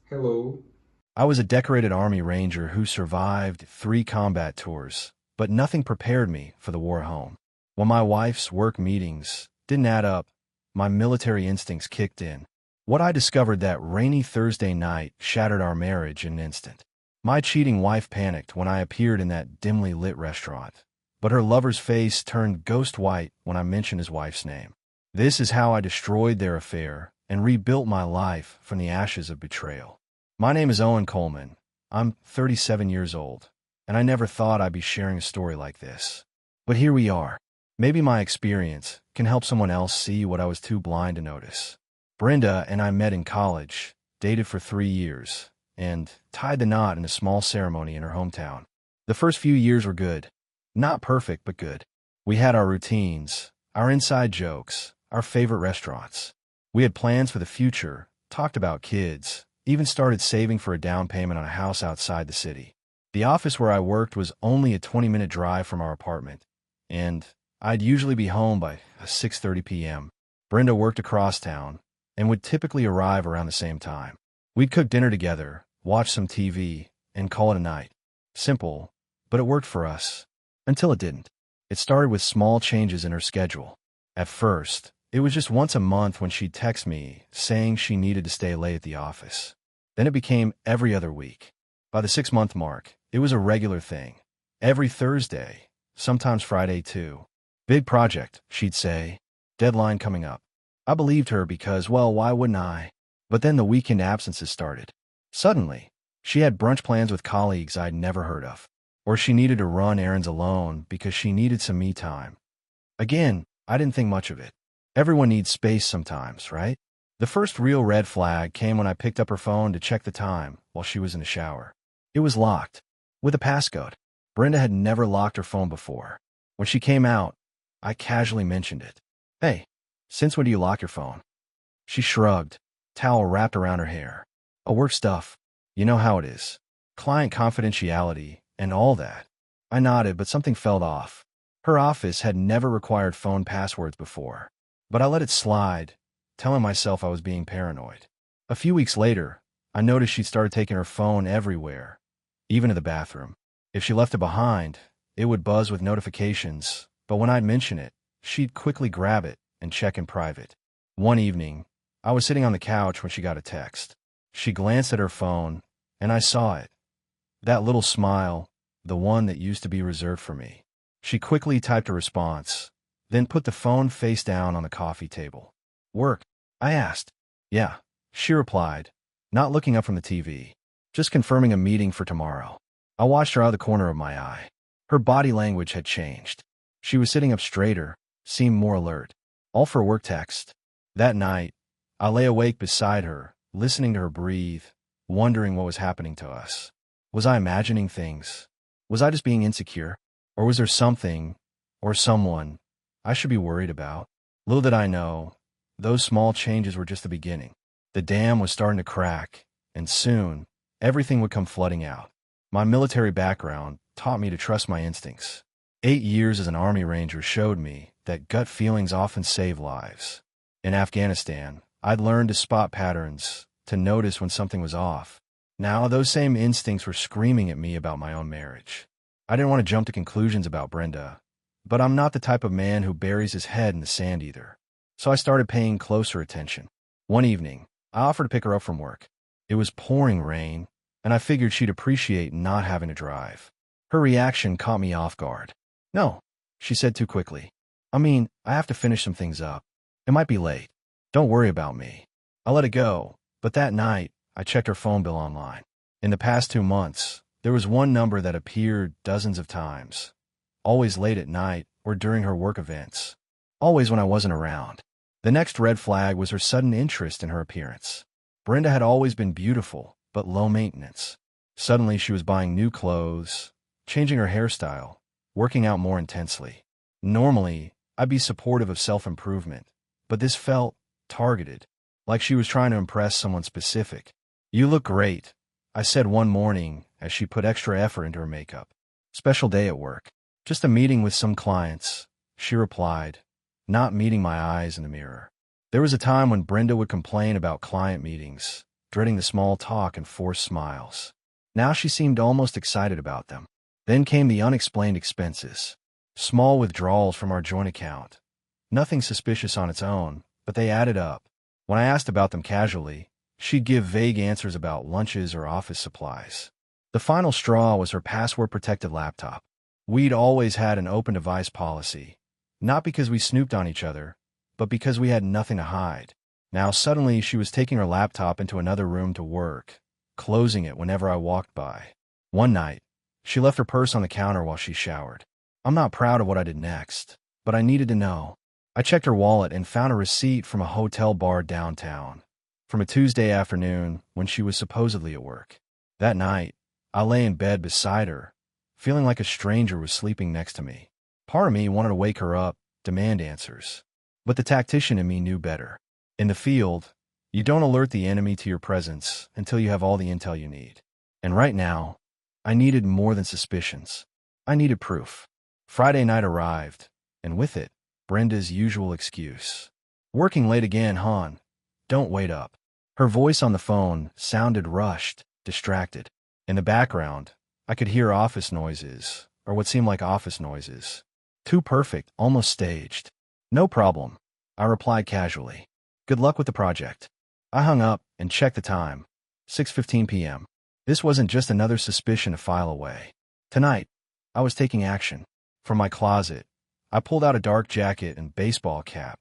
Hello. I was a decorated Army Ranger who survived 3 combat tours, but nothing prepared me for the war home. When my wife's work meetings didn't add up, my military instincts kicked in. What I discovered that rainy Thursday night shattered our marriage in an instant. My cheating wife panicked when I appeared in that dimly lit restaurant, but her lover's face turned ghost white when I mentioned his wife's name. This is how I destroyed their affair and rebuilt my life from the ashes of betrayal. My name is Owen Coleman. I'm 37 years old, and I never thought I'd be sharing a story like this. But here we are. Maybe my experience can help someone else see what I was too blind to notice. Brenda and I met in college, dated for 3 years, and tied the knot in a small ceremony in her hometown. The first few years were good. Not perfect, but good. We had our routines, our inside jokes, our favorite restaurants. We had plans for the future, talked about kids, even started saving for a down payment on a house outside the city. The office where I worked was only a 20-minute drive from our apartment, and I'd usually be home by 6:30 p.m. Brenda worked across town and would typically arrive around the same time. We'd cook dinner together, watch some TV, and call it a night. Simple, but it worked for us. Until it didn't. It started with small changes in her schedule. At first, it was just once a month when she'd text me saying she needed to stay late at the office. Then it became every other week. By the 6-month mark, it was a regular thing. Every Thursday, sometimes Friday too. Big project, she'd say. Deadline coming up. I believed her because, well, why wouldn't I? But then the weekend absences started. Suddenly, she had brunch plans with colleagues I'd never heard of. Or she needed to run errands alone because she needed some me time. Again, I didn't think much of it. Everyone needs space sometimes, right? The first real red flag came when I picked up her phone to check the time while she was in the shower. It was locked, with a passcode. Brenda had never locked her phone before. When she came out, I casually mentioned it. Hey, since when do you lock your phone? She shrugged, towel wrapped around her hair. Oh, work stuff. You know how it is. Client confidentiality and all that. I nodded, but something felt off. Her office had never required phone passwords before. But I let it slide, telling myself I was being paranoid. A few weeks later, I noticed she'd started taking her phone everywhere, even to the bathroom. If she left it behind, it would buzz with notifications, but when I'd mention it, she'd quickly grab it and check in private. One evening, I was sitting on the couch when she got a text. She glanced at her phone, and I saw it. That little smile, the one that used to be reserved for me. She quickly typed a response, then put the phone face down on the coffee table. Work? I asked. Yeah, she replied, not looking up from the TV. Just confirming a meeting for tomorrow. I watched her out of the corner of my eye. Her body language had changed. She was sitting up straighter, seemed more alert. All for a work text. That night, I lay awake beside her, listening to her breathe, wondering what was happening to us. Was I imagining things? Was I just being insecure? Or was there something, or someone, I should be worried about? Little did I know, those small changes were just the beginning. The dam was starting to crack, and soon, everything would come flooding out. My military background taught me to trust my instincts. 8 years as an Army Ranger showed me that gut feelings often save lives. In Afghanistan, I'd learned to spot patterns, to notice when something was off. Now, those same instincts were screaming at me about my own marriage. I didn't want to jump to conclusions about Brenda, but I'm not the type of man who buries his head in the sand either. So I started paying closer attention. One evening, I offered to pick her up from work. It was pouring rain, and I figured she'd appreciate not having to drive. Her reaction caught me off guard. No, she said too quickly. I have to finish some things up. It might be late. Don't worry about me. I let it go, but that night, I checked her phone bill online. In the past 2 months, there was one number that appeared dozens of times. Always late at night or during her work events. Always when I wasn't around. The next red flag was her sudden interest in her appearance. Brenda had always been beautiful, but low maintenance. Suddenly she was buying new clothes, changing her hairstyle, working out more intensely. Normally, I'd be supportive of self-improvement, but this felt targeted, like she was trying to impress someone specific. You look great, I said one morning as she put extra effort into her makeup. Special day at work. Just a meeting with some clients, she replied, not meeting my eyes in the mirror. There was a time when Brenda would complain about client meetings, dreading the small talk and forced smiles. Now she seemed almost excited about them. Then came the unexplained expenses. Small withdrawals from our joint account. Nothing suspicious on its own, but they added up. When I asked about them casually, she'd give vague answers about lunches or office supplies. The final straw was her password-protected laptop. We'd always had an open device policy, not because we snooped on each other, but because we had nothing to hide. Now suddenly she was taking her laptop into another room to work, closing it whenever I walked by. One night, she left her purse on the counter while she showered. I'm not proud of what I did next, but I needed to know. I checked her wallet and found a receipt from a hotel bar downtown, from a Tuesday afternoon when she was supposedly at work. That night, I lay in bed beside her, feeling like a stranger was sleeping next to me. Part of me wanted to wake her up, demand answers. But the tactician in me knew better. In the field, you don't alert the enemy to your presence until you have all the intel you need. And right now, I needed more than suspicions. I needed proof. Friday night arrived, and with it, Brenda's usual excuse. Working late again, hon. Don't wait up. Her voice on the phone sounded rushed, distracted. In the background, I could hear office noises, or what seemed like office noises. Too perfect, almost staged. No problem, I replied casually. Good luck with the project. I hung up and checked the time. 6:15 p.m. This wasn't just another suspicion to file away. Tonight, I was taking action. From my closet, I pulled out a dark jacket and baseball cap.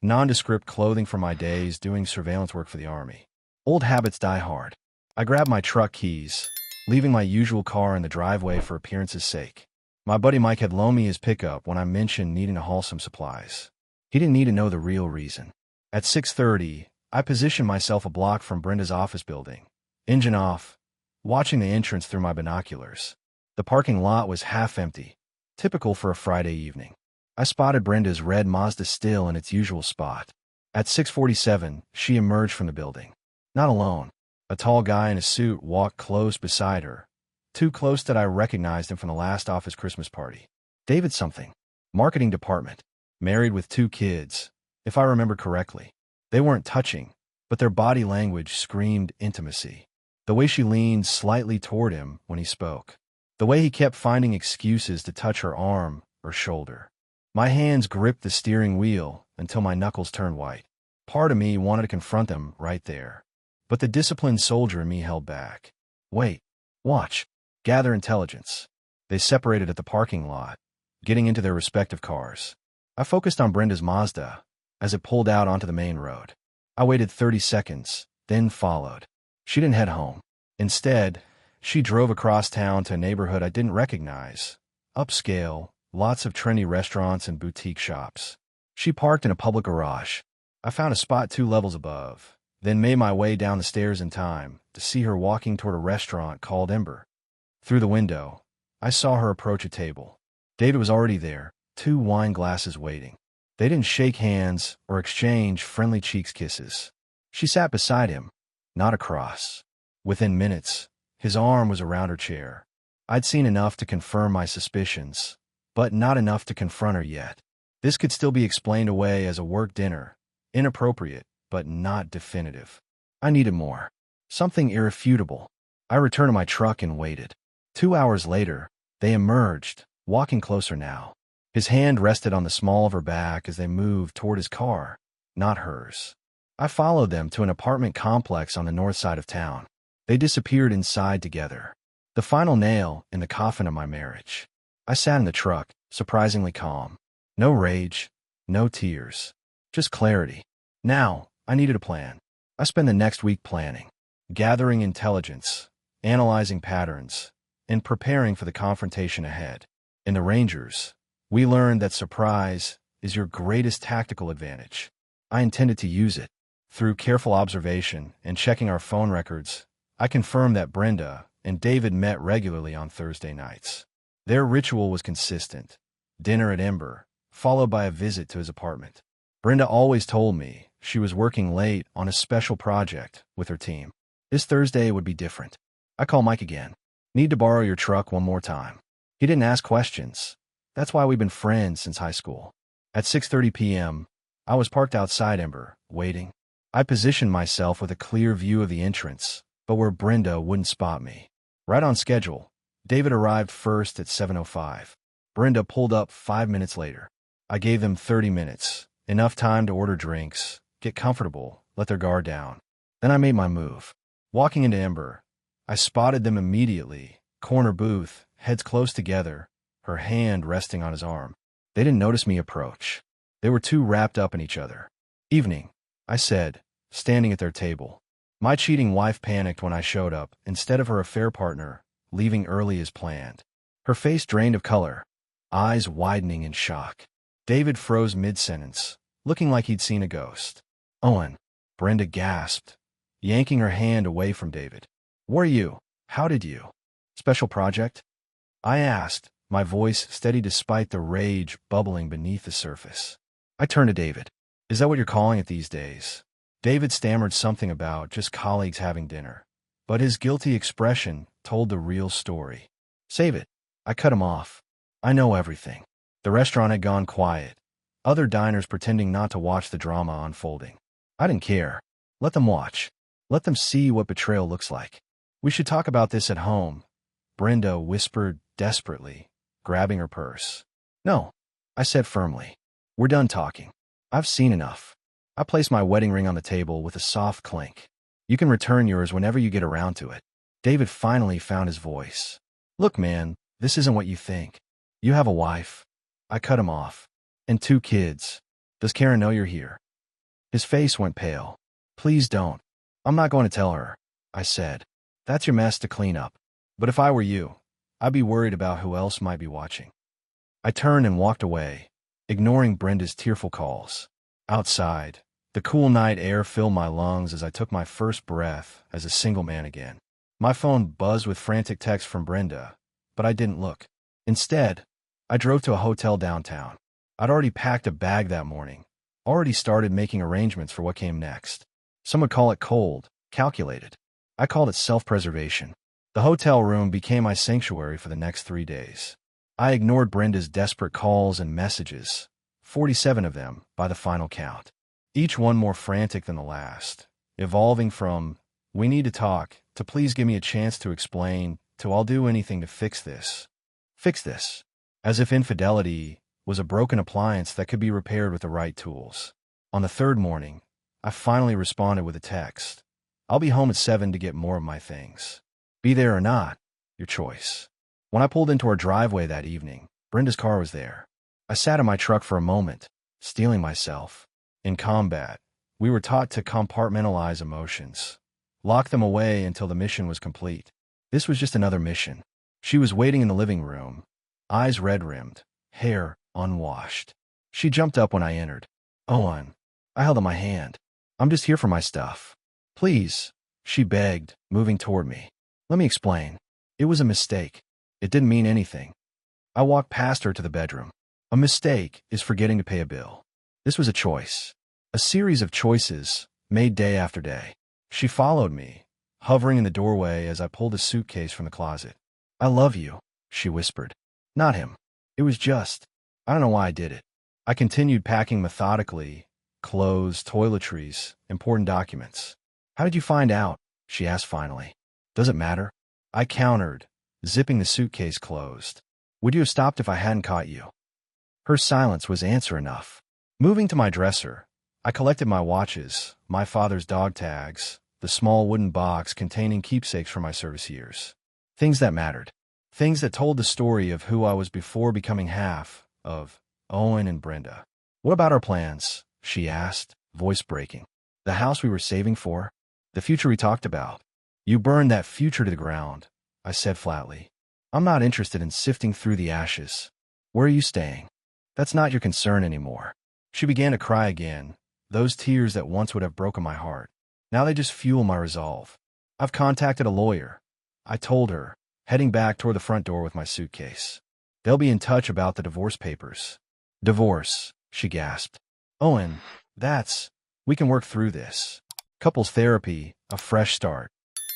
Nondescript clothing from my days doing surveillance work for the Army. Old habits die hard. I grabbed my truck keys, leaving my usual car in the driveway for appearance's sake. My buddy Mike had loaned me his pickup when I mentioned needing to haul some supplies. He didn't need to know the real reason. At 6:30, I positioned myself a block from Brenda's office building. Engine off, watching the entrance through my binoculars. The parking lot was half empty, typical for a Friday evening. I spotted Brenda's red Mazda still in its usual spot. At 6:47, she emerged from the building. Not alone. A tall guy in a suit walked close beside her. Too close that I recognized him from the last office Christmas party. David something. Marketing department. Married with 2 kids, if I remember correctly. They weren't touching, but their body language screamed intimacy. The way she leaned slightly toward him when he spoke. The way he kept finding excuses to touch her arm or shoulder. My hands gripped the steering wheel until my knuckles turned white. Part of me wanted to confront them right there. But the disciplined soldier in me held back. Wait. Watch. Gather intelligence. They separated at the parking lot, getting into their respective cars. I focused on Brenda's Mazda as it pulled out onto the main road. I waited 30 seconds, then followed. She didn't head home. Instead, she drove across town to a neighborhood I didn't recognize. Upscale, lots of trendy restaurants and boutique shops. She parked in a public garage. I found a spot 2 levels above, then made my way down the stairs in time to see her walking toward a restaurant called Ember. Through the window, I saw her approach a table. David was already there, 2 wine glasses waiting. They didn't shake hands or exchange friendly cheeks kisses. She sat beside him, not across. Within minutes, his arm was around her chair. I'd seen enough to confirm my suspicions, but not enough to confront her yet. This could still be explained away as a work dinner, inappropriate, but not definitive. I needed more. Something irrefutable. I returned to my truck and waited. 2 hours later, they emerged, walking closer now. His hand rested on the small of her back as they moved toward his car, not hers. I followed them to an apartment complex on the north side of town. They disappeared inside together. The final nail in the coffin of my marriage. I sat in the truck, surprisingly calm. No rage, no tears, just clarity. Now, I needed a plan. I spent the next week planning, gathering intelligence, analyzing patterns, and preparing for the confrontation ahead. In the Rangers, we learned that surprise is your greatest tactical advantage. I intended to use it. Through careful observation and checking our phone records, I confirmed that Brenda and David met regularly on Thursday nights. Their ritual was consistent. Dinner at Ember, followed by a visit to his apartment. Brenda always told me she was working late on a special project with her team. This Thursday would be different. I called Mike again. Need to borrow your truck one more time. He didn't ask questions. That's why we've been friends since high school. At 6:30 p.m., I was parked outside Ember, waiting. I positioned myself with a clear view of the entrance, but where Brenda wouldn't spot me. Right on schedule, David arrived first at 7:05. Brenda pulled up 5 minutes later. I gave them 30 minutes, enough time to order drinks, get comfortable, let their guard down. Then I made my move. Walking into Ember, I spotted them immediately, corner booth, heads close together, her hand resting on his arm. They didn't notice me approach. They were too wrapped up in each other. "Evening," I said, standing at their table. My cheating wife panicked when I showed up, instead of her affair partner, leaving early as planned. Her face drained of color, eyes widening in shock. David froze mid-sentence, looking like he'd seen a ghost. "Owen," Brenda gasped, yanking her hand away from David. "Were you? How did you?" "Special project?" I asked, my voice steady despite the rage bubbling beneath the surface. I turned to David. "Is that what you're calling it these days?" David stammered something about just colleagues having dinner, but his guilty expression told the real story. "Save it." I cut him off. "I know everything." The restaurant had gone quiet, other diners pretending not to watch the drama unfolding. I didn't care. Let them watch. Let them see what betrayal looks like. "We should talk about this at home," Brenda whispered desperately, grabbing her purse. "No," I said firmly. "We're done talking. I've seen enough." I placed my wedding ring on the table with a soft clink. "You can return yours whenever you get around to it." David finally found his voice. "Look, man, this isn't what you think. You have a wife." I cut him off. "And 2 kids. Does Karen know you're here?" His face went pale. "Please don't." "I'm not going to tell her," I said. "That's your mess to clean up. But if I were you, I'd be worried about who else might be watching." I turned and walked away, ignoring Brenda's tearful calls. Outside, the cool night air filled my lungs as I took my first breath as a single man again. My phone buzzed with frantic texts from Brenda, but I didn't look. Instead, I drove to a hotel downtown. I'd already packed a bag that morning, already started making arrangements for what came next. Some would call it cold, calculated. I called it self-preservation. The hotel room became my sanctuary for the next 3 days. I ignored Brenda's desperate calls and messages, 47 of them by the final count. Each one more frantic than the last, evolving from, "We need to talk," to "Please give me a chance to explain," to "I'll do anything to fix this." Fix this. As if infidelity was a broken appliance that could be repaired with the right tools. On the 3rd morning, I finally responded with a text. "I'll be home at 7 to get more of my things. Be there or not, your choice." When I pulled into our driveway that evening, Brenda's car was there. I sat in my truck for a moment, steeling myself. In combat, we were taught to compartmentalize emotions, lock them away until the mission was complete. This was just another mission. She was waiting in the living room, eyes red-rimmed, hair unwashed. She jumped up when I entered. "Owen." I held out my hand. "I'm just here for my stuff." "Please," she begged, moving toward me. "Let me explain. It was a mistake. It didn't mean anything." I walked past her to the bedroom. A mistake is forgetting to pay a bill. This was a choice. A series of choices, made day after day. She followed me, hovering in the doorway as I pulled a suitcase from the closet. "I love you," she whispered. "Not him. It was just, I don't know why I did it." I continued packing methodically, clothes, toiletries, important documents. "How did you find out?" she asked finally. "Does it matter?" I countered, zipping the suitcase closed. "Would you have stopped if I hadn't caught you?" Her silence was answer enough. Moving to my dresser, I collected my watches, my father's dog tags, the small wooden box containing keepsakes from my service years. Things that mattered. Things that told the story of who I was before becoming half of Owen and Brenda. "What about our plans?" she asked, voice breaking. "The house we were saving for? The future we talked about?" "You burned that future to the ground," I said flatly. "I'm not interested in sifting through the ashes. Where are you staying?" "That's not your concern anymore." She began to cry again, those tears that once would have broken my heart. Now they just fuel my resolve. "I've contacted a lawyer," I told her, heading back toward the front door with my suitcase. "They'll be in touch about the divorce papers." "Divorce," she gasped. "Owen, we can work through this. Couples therapy, a fresh start."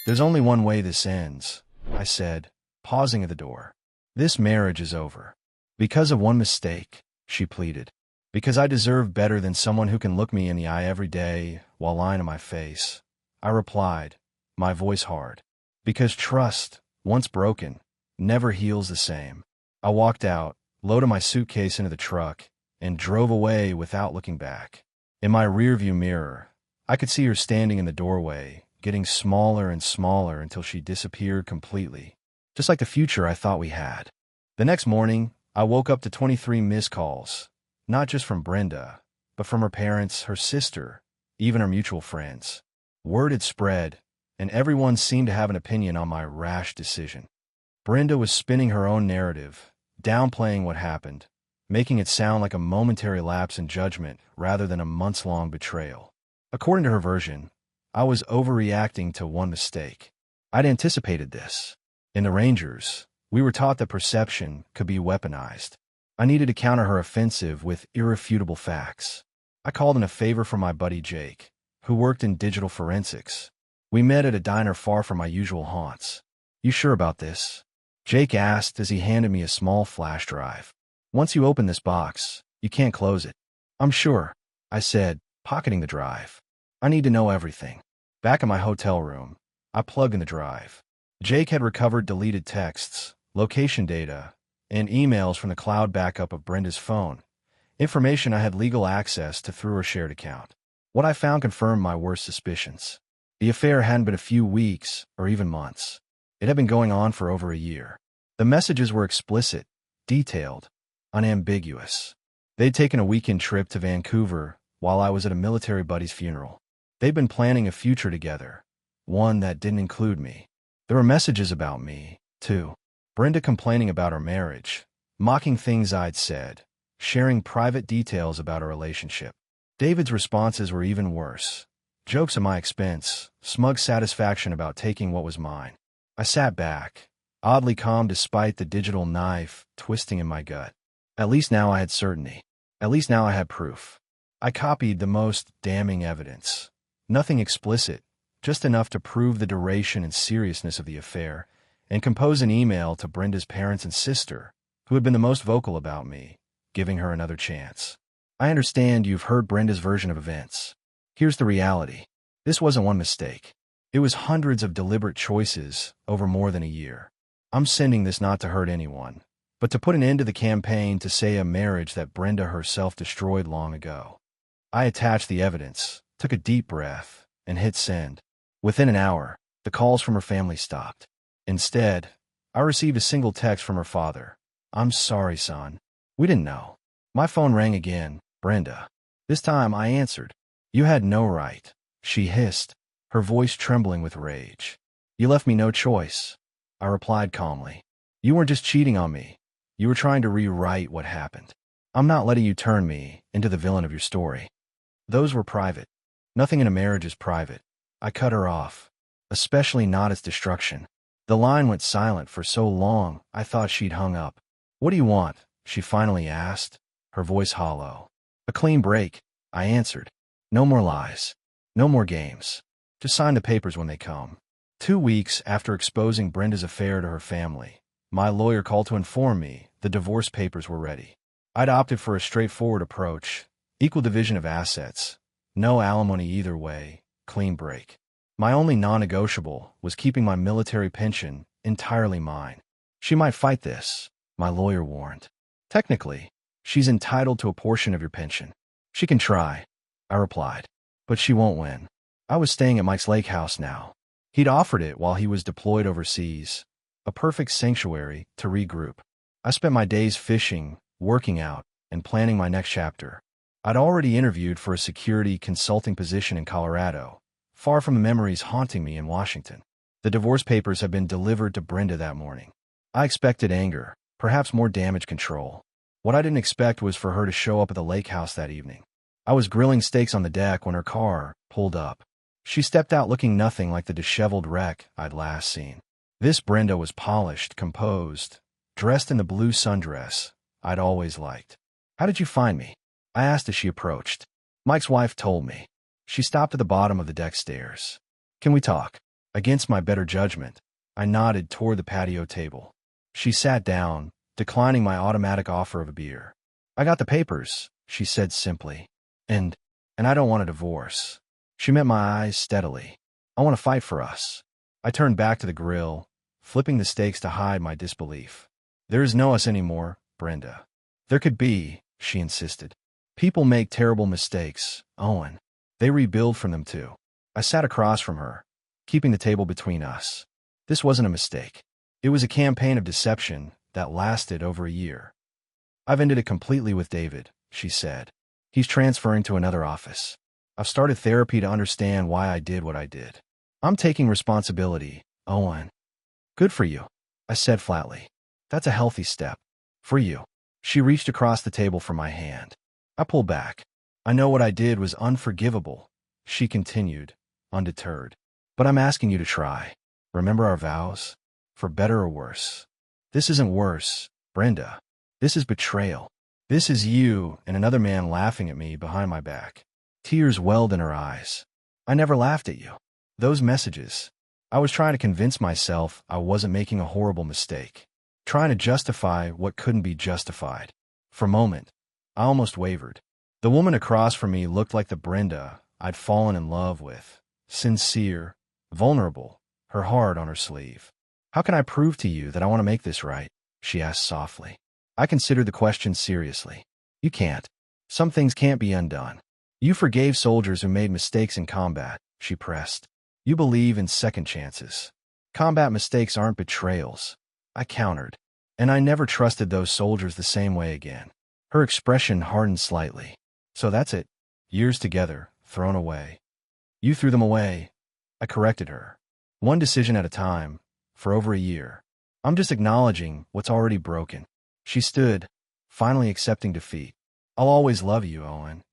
"There's only one way this ends," I said, pausing at the door. "This marriage is over. Because of one mistake," she pleaded. "Because I deserve better than someone who can look me in the eye every day, while lying to my face. I replied, my voice hard. Because trust, once broken, never heals the same. I walked out, loaded my suitcase into the truck, and drove away without looking back. In my rearview mirror, I could see her standing in the doorway, getting smaller and smaller until she disappeared completely, just like the future I thought we had. The next morning, I woke up to 23 missed calls, not just from Brenda, but from her parents, her sister, even her mutual friends. Word had spread, and everyone seemed to have an opinion on my rash decision. Brenda was spinning her own narrative, downplaying what happened, making it sound like a momentary lapse in judgment rather than a months-long betrayal. According to her version, I was overreacting to one mistake. I'd anticipated this. In the Rangers, we were taught that perception could be weaponized. I needed to counter her offensive with irrefutable facts. I called in a favor from my buddy Jake, who worked in digital forensics. We met at a diner far from my usual haunts. You sure about this? Jake asked as he handed me a small flash drive. Once you open this box, you can't close it. I'm sure, I said, pocketing the drive. I need to know everything. Back in my hotel room, I plugged in the drive. Jake had recovered deleted texts, location data, and emails from the cloud backup of Brenda's phone, information I had legal access to through her shared account. What I found confirmed my worst suspicions. The affair hadn't been a few weeks or even months. It had been going on for over a year. The messages were explicit, detailed, unambiguous. They'd taken a weekend trip to Vancouver while I was at a military buddy's funeral. They'd been planning a future together, one that didn't include me. There were messages about me, too. Brenda complaining about our marriage, mocking things I'd said, sharing private details about our relationship. David's responses were even worse. Jokes at my expense, smug satisfaction about taking what was mine. I sat back, oddly calm despite the digital knife twisting in my gut. At least now I had certainty. At least now I had proof. I copied the most damning evidence. Nothing explicit, just enough to prove the duration and seriousness of the affair, and compose an email to Brenda's parents and sister, who had been the most vocal about me, giving her another chance. I understand you've heard Brenda's version of events. Here's the reality. This wasn't one mistake. It was hundreds of deliberate choices over more than a year. I'm sending this not to hurt anyone, but to put an end to the campaign to say a marriage that Brenda herself destroyed long ago. I attached the evidence, took a deep breath, and hit send. Within an hour, the calls from her family stopped. Instead, I received a single text from her father. I'm sorry, son. We didn't know. My phone rang again. Brenda. This time I answered. You had no right, she hissed, her voice trembling with rage. You left me no choice. I replied calmly. You weren't just cheating on me. You were trying to rewrite what happened. I'm not letting you turn me into the villain of your story. Those were private. Nothing in a marriage is private. I cut her off, especially not its destruction. The line went silent for so long I thought she'd hung up. What do you want? She finally asked, her voice hollow. A clean break, I answered. No more lies. No more games. Just sign the papers when they come. 2 weeks after exposing Brenda's affair to her family, my lawyer called to inform me the divorce papers were ready. I'd opted for a straightforward approach, equal division of assets, no alimony either way, clean break. My only non-negotiable was keeping my military pension entirely mine. She might fight this, my lawyer warned. Technically, she's entitled to a portion of your pension. She can try, I replied, but she won't win. I was staying at Mike's lake house now. He'd offered it while he was deployed overseas, a perfect sanctuary to regroup. I spent my days fishing, working out, and planning my next chapter. I'd already interviewed for a security consulting position in Colorado, far from the memories haunting me in Washington. The divorce papers had been delivered to Brenda that morning. I expected anger, perhaps more damage control. What I didn't expect was for her to show up at the lake house that evening. I was grilling steaks on the deck when her car pulled up. She stepped out looking nothing like the disheveled wreck I'd last seen. This Brenda was polished, composed, dressed in the blue sundress I'd always liked. How did you find me? I asked as she approached. Mike's wife told me. She stopped at the bottom of the deck stairs. Can we talk? Against my better judgment, I nodded toward the patio table. She sat down, declining my automatic offer of a beer. I got the papers, she said simply. And I don't want a divorce. She met my eyes steadily. I want to fight for us. I turned back to the grill, flipping the steaks to hide my disbelief. There is no us anymore, Brenda. There could be, she insisted. People make terrible mistakes, Owen. They rebuild from them too. I sat across from her, keeping the table between us. This wasn't a mistake. It was a campaign of deception that lasted over a year. I've ended it completely with David, she said. He's transferring to another office. I've started therapy to understand why I did what I did. I'm taking responsibility, Owen. Good for you, I said flatly. That's a healthy step. For you. She reached across the table for my hand. I pulled back. I know what I did was unforgivable, she continued, undeterred. But I'm asking you to try. Remember our vows? For better or worse. This isn't worse, Brenda. This is betrayal. This is you and another man laughing at me behind my back. Tears welled in her eyes. I never laughed at you. Those messages. I was trying to convince myself I wasn't making a horrible mistake. Trying to justify what couldn't be justified. For a moment, I almost wavered. The woman across from me looked like the Brenda I'd fallen in love with. Sincere, vulnerable, her heart on her sleeve. How can I prove to you that I want to make this right? She asked softly. I considered the question seriously. You can't. Some things can't be undone. You forgave soldiers who made mistakes in combat, she pressed. You believe in second chances. Combat mistakes aren't betrayals. I countered. And I never trusted those soldiers the same way again. Her expression hardened slightly. So that's it. Years together, thrown away. You threw them away. I corrected her. One decision at a time, for over a year. I'm just acknowledging what's already broken. She stood, finally accepting defeat. I'll always love you, Owen.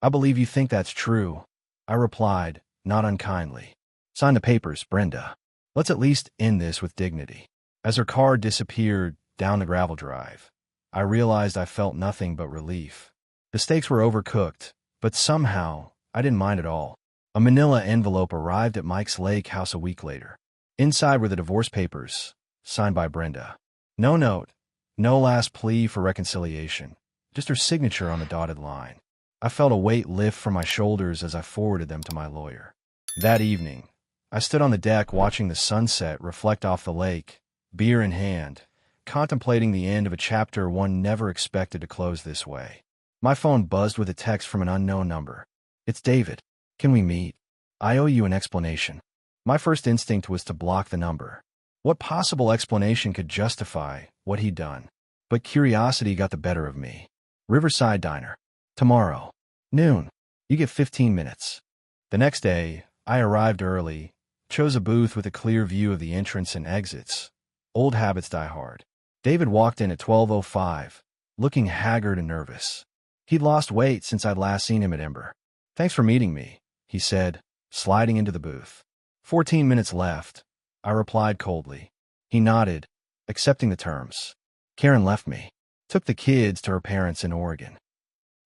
I believe you think that's true, I replied, not unkindly. Sign the papers, Brenda. Let's at least end this with dignity. As her car disappeared down the gravel drive, I realized I felt nothing but relief. The steaks were overcooked, but somehow I didn't mind at all. A manila envelope arrived at Mike's lake house a week later. Inside were the divorce papers, signed by Brenda. No note, no last plea for reconciliation, just her signature on the dotted line. I felt a weight lift from my shoulders as I forwarded them to my lawyer. That evening, I stood on the deck watching the sunset reflect off the lake, beer in hand, contemplating the end of a chapter one never expected to close this way. My phone buzzed with a text from an unknown number. It's David. Can we meet? I owe you an explanation. My first instinct was to block the number. What possible explanation could justify what he'd done? But curiosity got the better of me. Riverside Diner. Tomorrow. Noon. You get 15 minutes. The next day, I arrived early, chose a booth with a clear view of the entrance and exits. Old habits die hard. David walked in at 12:05, looking haggard and nervous. He'd lost weight since I'd last seen him at Ember. Thanks for meeting me, he said, sliding into the booth. 14 minutes left, I replied coldly. He nodded, accepting the terms. Karen left me. Took the kids to her parents in Oregon.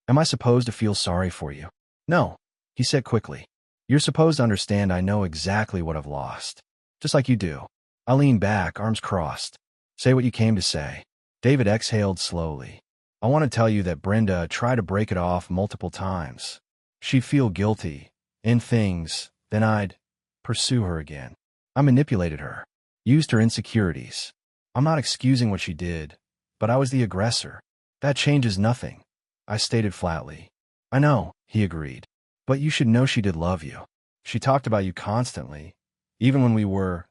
Am I supposed to feel sorry for you? No, he said quickly. You're supposed to understand I know exactly what I've lost. Just like you do. I leaned back, arms crossed. Say what you came to say. David exhaled slowly. I want to tell you that Brenda tried to break it off multiple times. She'd feel guilty, in things, then I'd pursue her again. I manipulated her, used her insecurities. I'm not excusing what she did, but I was the aggressor. That changes nothing, I stated flatly. I know, he agreed. But you should know she did love you. She talked about you constantly, even when we were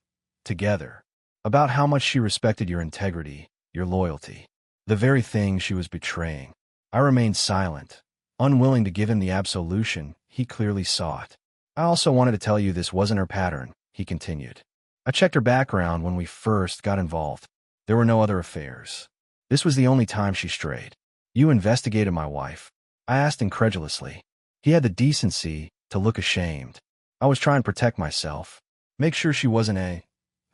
together, about how much she respected your integrity, your loyalty, the very thing she was betraying. I remained silent, unwilling to give him the absolution he clearly sought. I also wanted to tell you this wasn't her pattern, he continued. I checked her background when we first got involved. There were no other affairs. This was the only time she strayed. You investigated my wife, I asked incredulously. He had the decency to look ashamed. I was trying to protect myself, make sure she wasn't a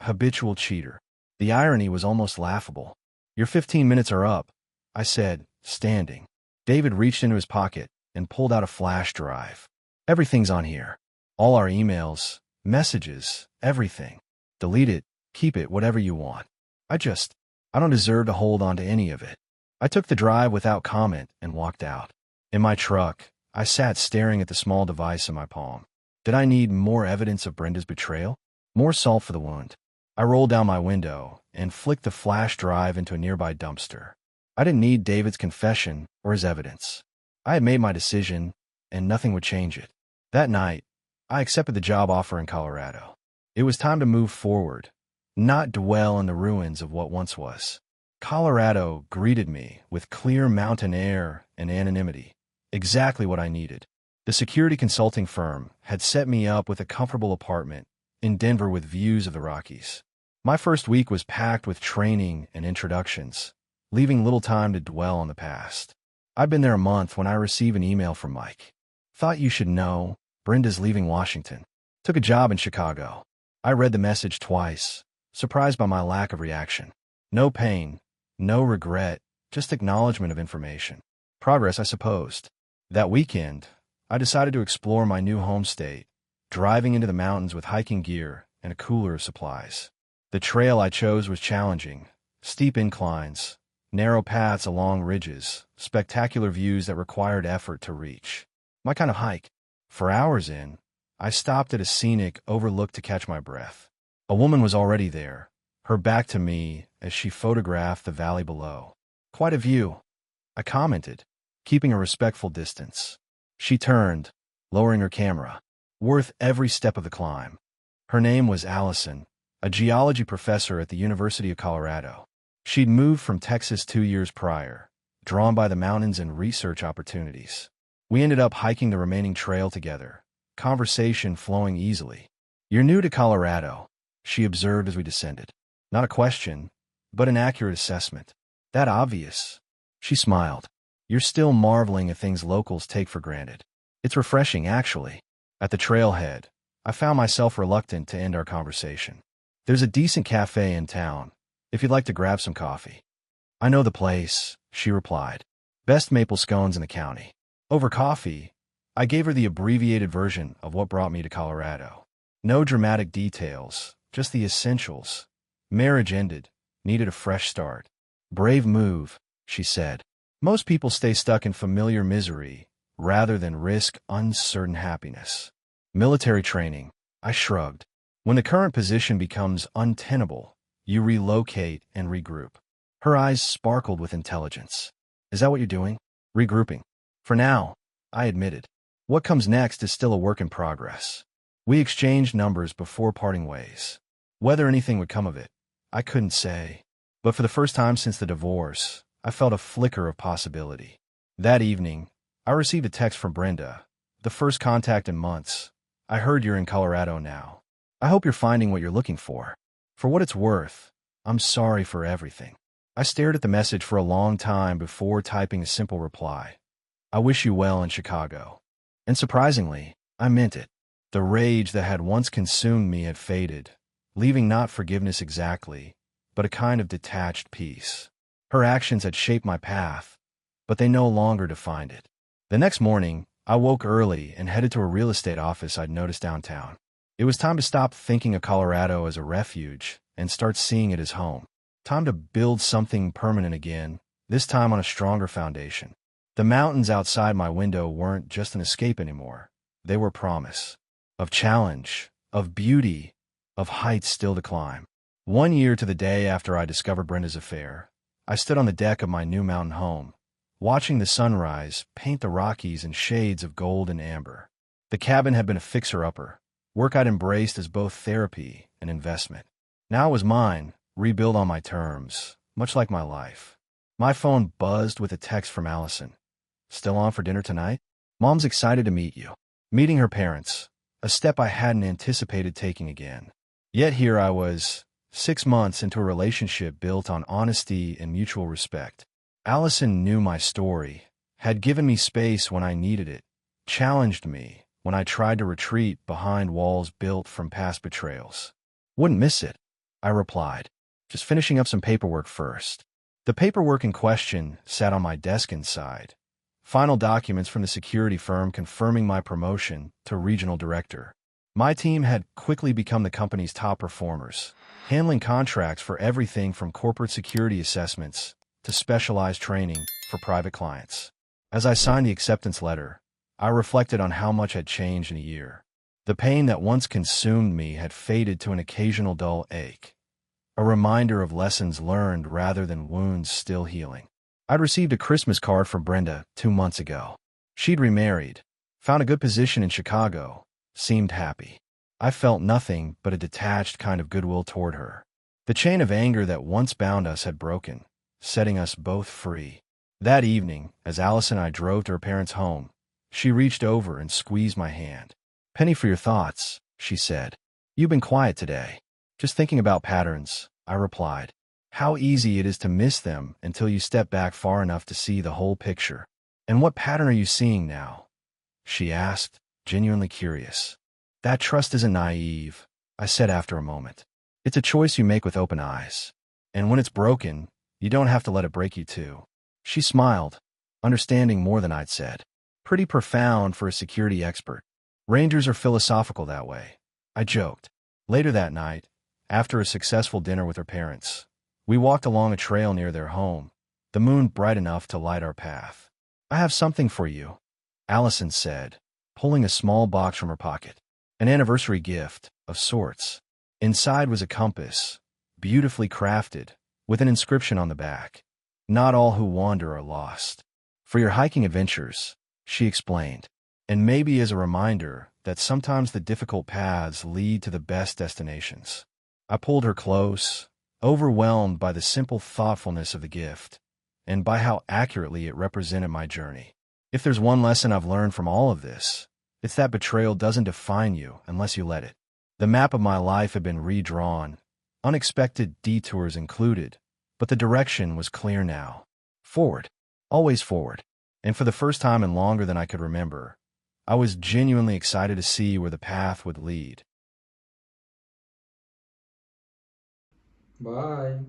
habitual cheater. The irony was almost laughable. Your 15 minutes are up, I said, standing. David reached into his pocket and pulled out a flash drive. Everything's on here. All our emails, messages, everything. Delete it, keep it, whatever you want. I don't deserve to hold on to any of it. I took the drive without comment and walked out. In my truck, I sat staring at the small device in my palm. Did I need more evidence of Brenda's betrayal? More salt for the wound. I rolled down my window and flicked the flash drive into a nearby dumpster. I didn't need David's confession or his evidence. I had made my decision, and nothing would change it. That night, I accepted the job offer in Colorado. It was time to move forward, not dwell in the ruins of what once was. Colorado greeted me with clear mountain air and anonymity, exactly what I needed. The security consulting firm had set me up with a comfortable apartment in Denver with views of the Rockies. My first week was packed with training and introductions, leaving little time to dwell on the past. I'd been there a month when I received an email from Mike. Thought you should know, Brenda's leaving Washington. Took a job in Chicago. I read the message twice, surprised by my lack of reaction. No pain, no regret, just acknowledgement of information. Progress, I supposed. That weekend, I decided to explore my new home state, driving into the mountains with hiking gear and a cooler of supplies. The trail I chose was challenging, steep inclines, narrow paths along ridges, spectacular views that required effort to reach. My kind of hike. For hours in, I stopped at a scenic overlook to catch my breath. A woman was already there, her back to me as she photographed the valley below. Quite a view, I commented, keeping a respectful distance. She turned, lowering her camera. Worth every step of the climb. Her name was Allison, a geology professor at the University of Colorado. She'd moved from Texas 2 years prior, drawn by the mountains and research opportunities. We ended up hiking the remaining trail together, conversation flowing easily. "You're new to Colorado," she observed as we descended. Not a question, but an accurate assessment. "That obvious?" She smiled. "You're still marveling at things locals take for granted." "It's refreshing, actually." At the trailhead, I found myself reluctant to end our conversation. "There's a decent cafe in town, if you'd like to grab some coffee." "I know the place," she replied. "Best maple scones in the county." Over coffee, I gave her the abbreviated version of what brought me to Colorado. No dramatic details, just the essentials. Marriage ended, needed a fresh start. "Brave move," she said. "Most people stay stuck in familiar misery rather than risk uncertain happiness." "Military training," I shrugged. "When the current position becomes untenable, you relocate and regroup." Her eyes sparkled with intelligence. "Is that what you're doing?" "Regrouping. For now," I admitted. "What comes next is still a work in progress." We exchanged numbers before parting ways. Whether anything would come of it, I couldn't say. But for the first time since the divorce, I felt a flicker of possibility. That evening, I received a text from Brenda, the first contact in months. "I heard you're in Colorado now. I hope you're finding what you're looking for. For what it's worth, I'm sorry for everything." I stared at the message for a long time before typing a simple reply. "I wish you well in Chicago." And surprisingly, I meant it. The rage that had once consumed me had faded, leaving not forgiveness exactly, but a kind of detached peace. Her actions had shaped my path, but they no longer defined it. The next morning, I woke early and headed to a real estate office I'd noticed downtown. It was time to stop thinking of Colorado as a refuge and start seeing it as home. Time to build something permanent again, this time on a stronger foundation. The mountains outside my window weren't just an escape anymore. They were promise. Of challenge, of beauty, of heights still to climb. 1 year to the day after I discovered Brenda's affair, I stood on the deck of my new mountain home, watching the sunrise paint the Rockies in shades of gold and amber. The cabin had been a fixer-upper, work I'd embraced as both therapy and investment. Now it was mine, rebuilt on my terms, much like my life. My phone buzzed with a text from Allison. "Still on for dinner tonight? Mom's excited to meet you." Meeting her parents, a step I hadn't anticipated taking again. Yet here I was, 6 months into a relationship built on honesty and mutual respect. Allison knew my story, had given me space when I needed it, challenged me when I tried to retreat behind walls built from past betrayals. "Wouldn't miss it," I replied. "Just finishing up some paperwork first." The paperwork in question sat on my desk inside. Final documents from the security firm confirming my promotion to regional director. My team had quickly become the company's top performers, handling contracts for everything from corporate security assessments to specialized training for private clients. As I signed the acceptance letter, I reflected on how much had changed in a year. The pain that once consumed me had faded to an occasional dull ache, a reminder of lessons learned rather than wounds still healing. I'd received a Christmas card from Brenda 2 months ago. She'd remarried, found a good position in Chicago, seemed happy. I felt nothing but a detached kind of goodwill toward her. The chain of anger that once bound us had broken, setting us both free. That evening, as Alice and I drove to her parents' home, she reached over and squeezed my hand. "Penny for your thoughts," she said. "You've been quiet today." "Just thinking about patterns," I replied. "How easy it is to miss them until you step back far enough to see the whole picture." "And what pattern are you seeing now?" she asked, genuinely curious. "That trust isn't naive," I said after a moment. "It's a choice you make with open eyes. And when it's broken, you don't have to let it break you too." She smiled, understanding more than I'd said. Pretty profound for a security expert. Rangers are philosophical that way, I joked. Later that night, after a successful dinner with her parents, we walked along a trail near their home, the moon bright enough to light our path. "I have something for you," Allison said, pulling a small box from her pocket. An anniversary gift, of sorts. Inside was a compass, beautifully crafted, with an inscription on the back. "Not all who wander are lost. For your hiking adventures," she explained. "And maybe as a reminder that sometimes the difficult paths lead to the best destinations." I pulled her close, overwhelmed by the simple thoughtfulness of the gift, and by how accurately it represented my journey. If there's one lesson I've learned from all of this, it's that betrayal doesn't define you unless you let it. The map of my life had been redrawn, unexpected detours included, but the direction was clear now. Forward. Always forward. And for the first time in longer than I could remember, I was genuinely excited to see where the path would lead. Bye.